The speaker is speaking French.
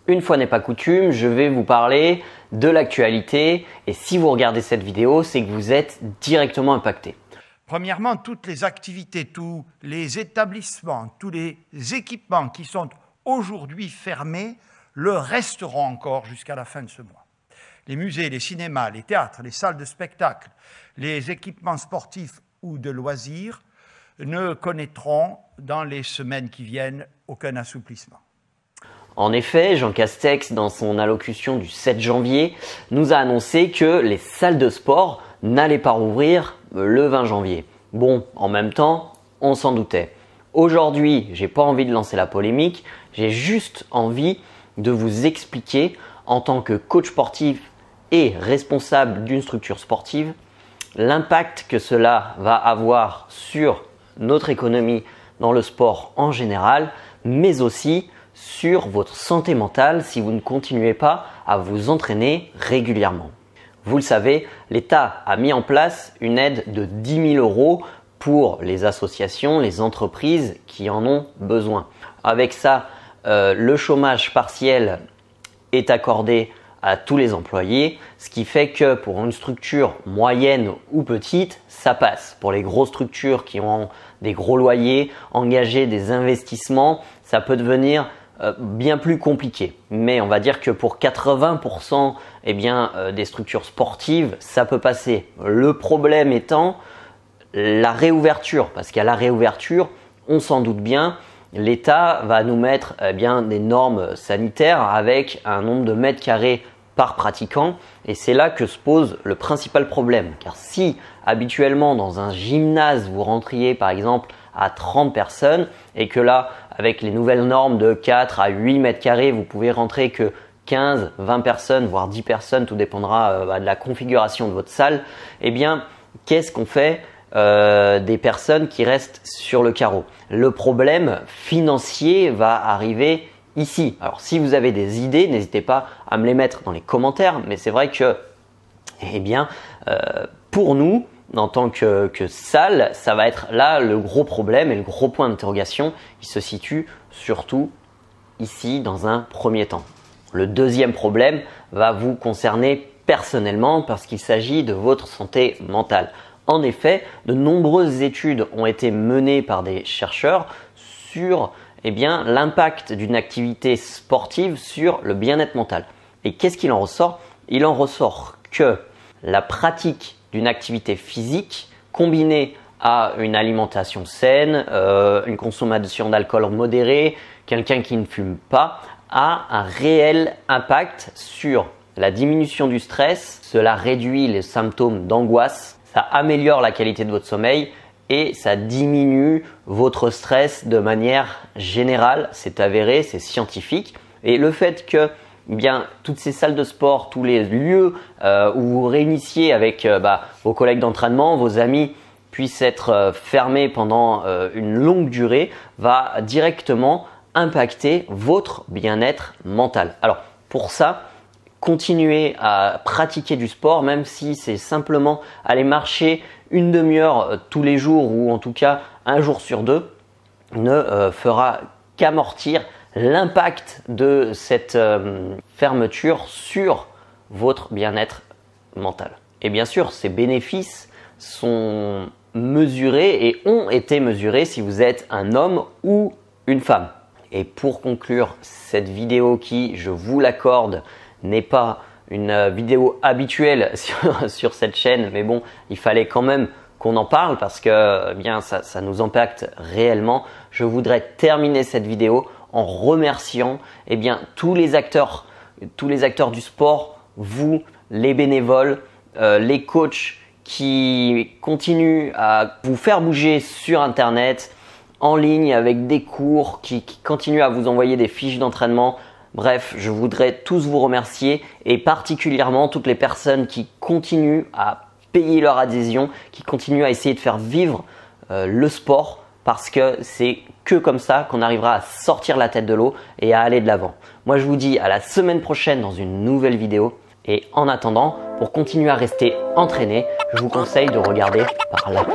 Une fois n'est pas coutume, je vais vous parler de l'actualité et si vous regardez cette vidéo, c'est que vous êtes directement impacté. Premièrement, toutes les activités, tous les établissements, tous les équipements qui sont aujourd'hui fermés le resteront encore jusqu'à la fin de ce mois. Les musées, les cinémas, les théâtres, les salles de spectacle, les équipements sportifs ou de loisirs ne connaîtront dans les semaines qui viennent aucun assouplissement. En effet, Jean Castex, dans son allocution du 7 janvier, nous a annoncé que les salles de sport n'allaient pas rouvrir le 20 janvier. Bon, en même temps, on s'en doutait. Aujourd'hui, j'ai pas envie de lancer la polémique, j'ai juste envie de vous expliquer en tant que coach sportif et responsable d'une structure sportive, l'impact que cela va avoir sur notre économie dans le sport en général, mais aussi sur votre santé mentale si vous ne continuez pas à vous entraîner régulièrement. Vous le savez, l'État a mis en place une aide de 10 000 € pour les associations, les entreprises qui en ont besoin. Avec ça, le chômage partiel est accordé à tous les employés, ce qui fait que pour une structure moyenne ou petite, ça passe. Pour les grosses structures qui ont des gros loyers, engager des investissements, ça peut devenir bien plus compliqué. Mais on va dire que pour 80% des structures sportives, ça peut passer. Le problème étant la réouverture, parce qu'à la réouverture, on s'en doute bien, l'État va nous mettre des normes sanitaires avec un nombre de mètres carrés par pratiquant et c'est là que se pose le principal problème. Car si habituellement dans un gymnase vous rentriez par exemple à 30 personnes et que là avec les nouvelles normes de 4 à 8 mètres carrés vous pouvez rentrer que 15, 20 personnes voire 10 personnes, tout dépendra de la configuration de votre salle, qu'est-ce qu'on fait des personnes qui restent sur le carreau? Le problème financier va arriver ici. Alors si vous avez des idées, n'hésitez pas à me les mettre dans les commentaires, mais c'est vrai que pour nous, en tant que salle, ça va être là le gros problème et le gros point d'interrogation. Il se situe surtout ici dans un premier temps. Le deuxième problème va vous concerner personnellement parce qu'il s'agit de votre santé mentale. En effet, de nombreuses études ont été menées par des chercheurs sur l'impact d'une activité sportive sur le bien-être mental. Et qu'est-ce qu'il en ressort? Il en ressort que la pratique d'une activité physique combinée à une alimentation saine, une consommation d'alcool modérée, quelqu'un qui ne fume pas, a un réel impact sur la diminution du stress, cela réduit les symptômes d'angoisse, ça améliore la qualité de votre sommeil et ça diminue votre stress de manière générale. C'est avéré, c'est scientifique. Et le fait que toutes ces salles de sport, tous les lieux où vous vous réunissiez avec vos collègues d'entraînement, vos amis puissent être fermés pendant une longue durée va directement impacter votre bien-être mental. Alors pour ça, continuez à pratiquer du sport, même si c'est simplement aller marcher une demi-heure tous les jours ou en tout cas un jour sur deux, ne fera qu'amortir l'impact de cette fermeture sur votre bien-être mental. Et bien sûr, ces bénéfices sont mesurés et ont été mesurés si vous êtes un homme ou une femme. Et pour conclure cette vidéo qui, je vous l'accorde, n'est pas une vidéo habituelle sur cette chaîne, mais bon, il fallait quand même qu'on en parle parce que ça nous impacte réellement. Je voudrais terminer cette vidéo en remerciant tous les acteurs du sport, vous, les bénévoles, les coachs qui continuent à vous faire bouger sur Internet, en ligne avec des cours, qui continuent à vous envoyer des fiches d'entraînement. Bref, je voudrais tous vous remercier et particulièrement toutes les personnes qui continuent à payer leur adhésion, qui continuent à essayer de faire vivre le sport parce que c'est que comme ça qu'on arrivera à sortir la tête de l'eau et à aller de l'avant. Moi, je vous dis à la semaine prochaine dans une nouvelle vidéo et en attendant, pour continuer à rester entraîné, je vous conseille de regarder par là.